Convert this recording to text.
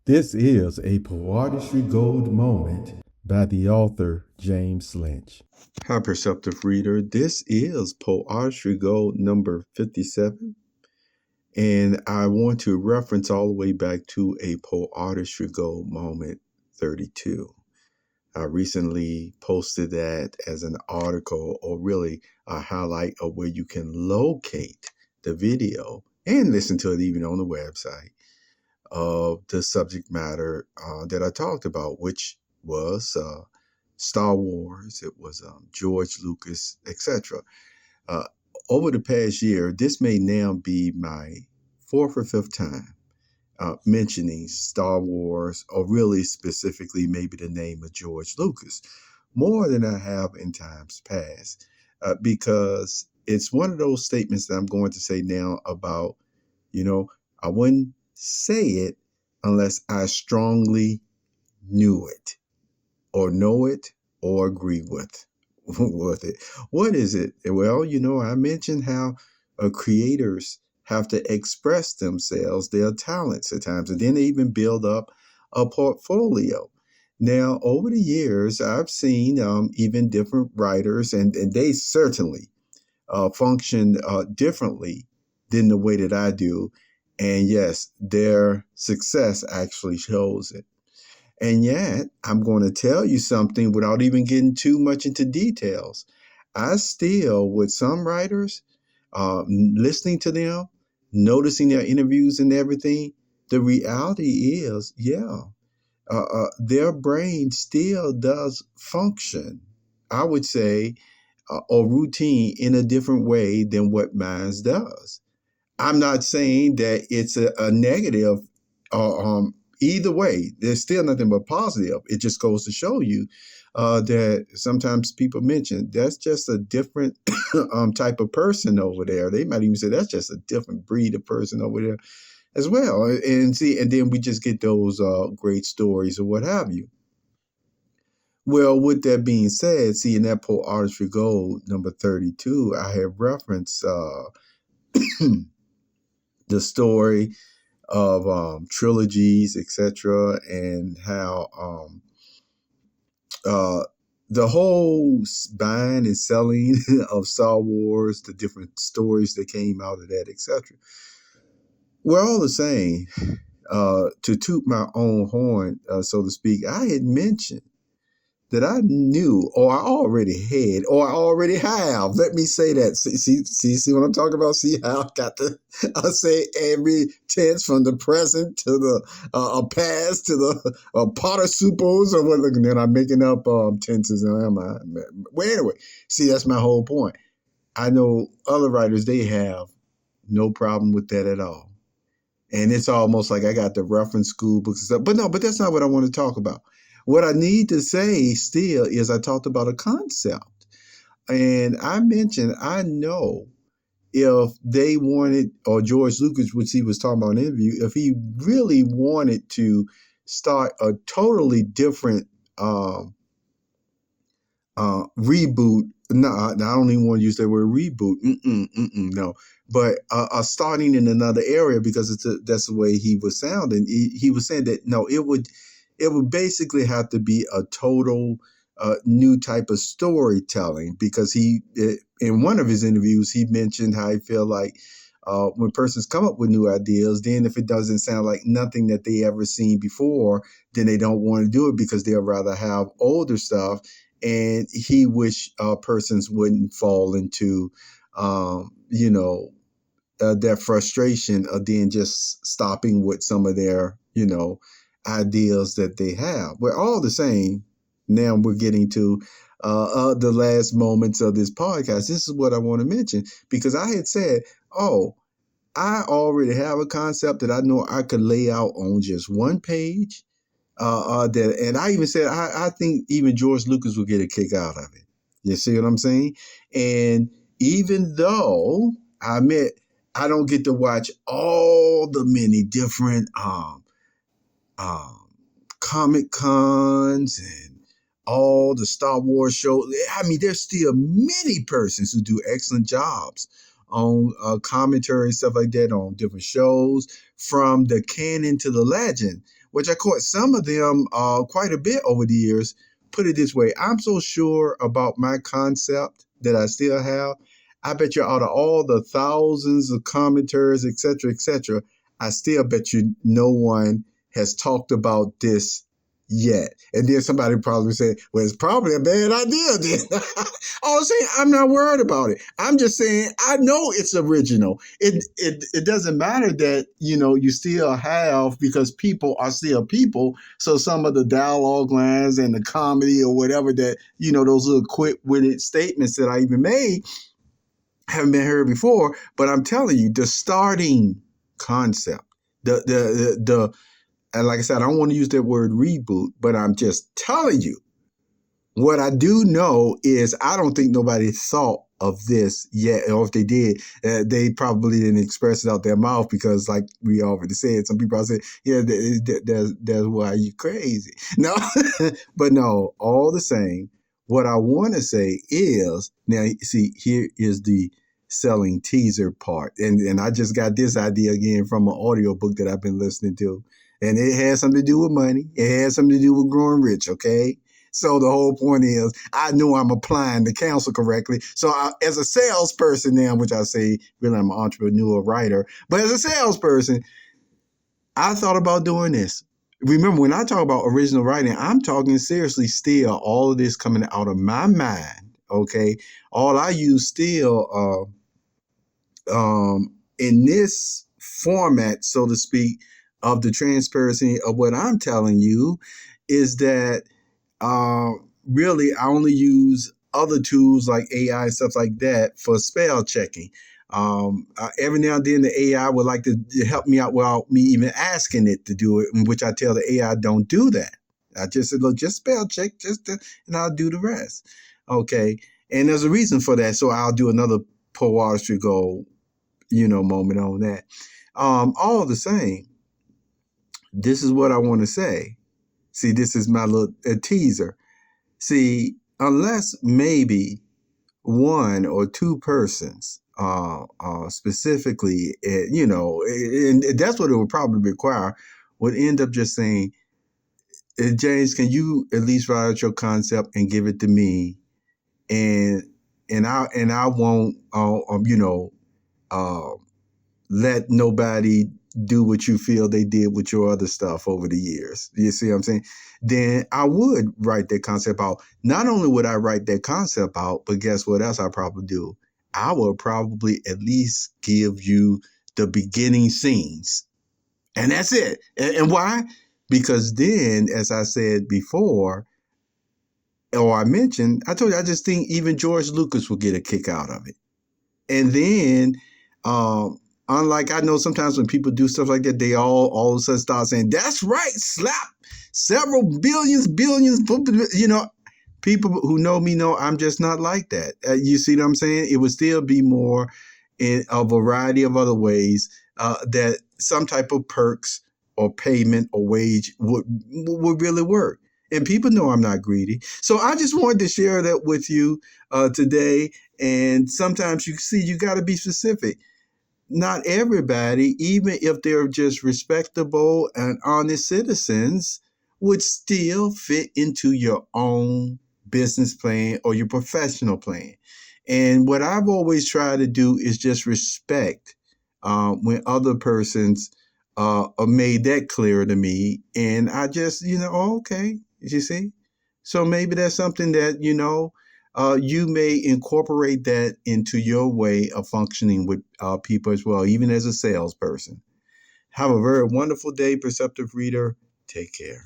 This is a Poeartistry Gold Moment by the author James Lynch. Hi, Perceptive Reader. This is Poeartistry Gold number 57. And I want to reference all the way back to a Poeartistry Gold Moment 32. I recently posted that as an article, or really a highlight of where you can locate the video and listen to it even on the website of the subject matter that I talked about, which was Star Wars, it was George Lucas, etc. Uh, Over the past year, this may now be my fourth or fifth time mentioning Star Wars, or really specifically maybe the name of George Lucas, more than I have in times past, because it's one of those statements that I'm going to say now about, I wouldn't say it unless I strongly knew it or know it or agree with it. What is it? Well, I mentioned how creators have to express themselves, their talents at times, and then they even build up a portfolio. Now, over the years, I've seen even different writers, and they certainly function differently than the way that I do. And yes, their success actually shows it. And yet, I'm going to tell you something without even getting too much into details. I still, with some writers, listening to them, noticing their interviews and everything, the reality is, their brain still does function, I would say, or routine in a different way than what mine does. I'm not saying that it's a negative. Either way, there's still nothing but positive. It just goes to show you that sometimes people mention that's just a different type of person over there. They might even say that's just a different breed of person over there as well. And see, and then we just get those great stories or what have you. Well, with that being said, see, in that Poeartistry Gold number 32, I have referenced the story of trilogies, etc., and how the whole buying and selling of Star Wars, the different stories that came out of that, etc. We're all the same. To toot my own horn, so to speak, I had mentioned that I knew, or I already had, or I already have. Let me say that. See what I'm talking about? See how I got to say every tense from the present to the past to the participles, or what? Look, then I'm making up tenses. Well, anyway, see, that's my whole point. I know other writers, they have no problem with that at all. And it's almost like I got the reference school books and stuff. But no, but that's not what I want to talk about. What I need to say still is I talked about a concept. And I mentioned, I know if they wanted, or George Lucas, which he was talking about in an interview, if he really wanted to start a totally different reboot. No, I don't even want to use that word reboot. No, but starting in another area, because that's the way he was sounding. He was saying that no, it would basically have to be a total new type of storytelling, because in one of his interviews he mentioned how he felt like when persons come up with new ideas, then if it doesn't sound like nothing that they ever seen before, then they don't want to do it because they'll rather have older stuff. And he wish persons wouldn't fall into, that frustration of then just stopping with some of their, ideas that they have. We're all the same. Now we're getting to the last moments of this podcast. This is what I want to mention, because I had said, oh, I already have a concept that I know I could lay out on just one page. And I even said I think even George Lucas will get a kick out of it. You see what I'm saying? And even though I admit I don't get to watch all the many different Comic Cons and all the Star Wars shows. I mean, there's still many persons who do excellent jobs on commentary and stuff like that on different shows, from the canon to the legend. which I caught some of them quite a bit over the years. Put it this way, I'm so sure about my concept that I still have. I bet you out of all the thousands of commenters, et cetera, I still bet you no one has talked about this yet. And then somebody probably say, well, it's probably a bad idea then. All I'm saying, I'm not worried about it. I'm just saying, I know it's original. It doesn't matter that, you still have, because people are still people. So some of the dialogue lines and the comedy or whatever that, those little quick-witted statements that I even made haven't been heard before. But I'm telling you, the starting concept, and like I said, I don't want to use that word reboot, but I'm just telling you, what I do know is I don't think nobody thought of this yet. Or if they did, they probably didn't express it out their mouth, because like we already said, some people say, yeah, that's why you crazy. No, but no, all the same, what I want to say is, now, see, here is the selling teaser part. And I just got this idea again from an audiobook that I've been listening to. And it has something to do with money. It has something to do with growing rich, okay? So the whole point is, I know I'm applying the counsel correctly. So as a salesperson now, which I say, really I'm an entrepreneur writer, but as a salesperson, I thought about doing this. Remember, when I talk about original writing, I'm talking seriously still, all of this coming out of my mind, okay? All I use still in this format, so to speak, of the transparency of what I'm telling you is that really I only use other tools like AI and stuff like that for spell checking. Every now and then the AI would like to help me out without me even asking it to do it, in which I tell the AI, don't do that. I just said, look, just spell check, and I'll do the rest. Okay. And there's a reason for that. So I'll do another Poeartistry Gold, moment on that. All the same, this is what I want to say. See, this is my little teaser. See, unless maybe one or two persons, specifically, and that's what it would probably require, would end up just saying, James, can you at least write out your concept and give it to me? And I won't, let nobody do what you feel they did with your other stuff over the years. You see what I'm saying? Then I would write that concept out. Not only would I write that concept out, but guess what else I probably do? I will probably at least give you the beginning scenes. And that's it. And why? Because then, as I said before, or I mentioned, I told you, I just think even George Lucas will get a kick out of it. And then, unlike, I know sometimes when people do stuff like that, they all of a sudden start saying, that's right, slap several billions, people who know me know I'm just not like that. You see what I'm saying? It would still be more in a variety of other ways that some type of perks or payment or wage would really work. And people know I'm not greedy. So I just wanted to share that with you today. And sometimes you got to be specific. Not everybody, even if they're just respectable and honest citizens, would still fit into your own business plan or your professional plan. And what I've always tried to do is just respect when other persons made that clear to me. And I just, okay, you see? So maybe that's something that, you may incorporate that into your way of functioning with people as well, even as a salesperson. Have a very wonderful day, Perceptive Reader. Take care.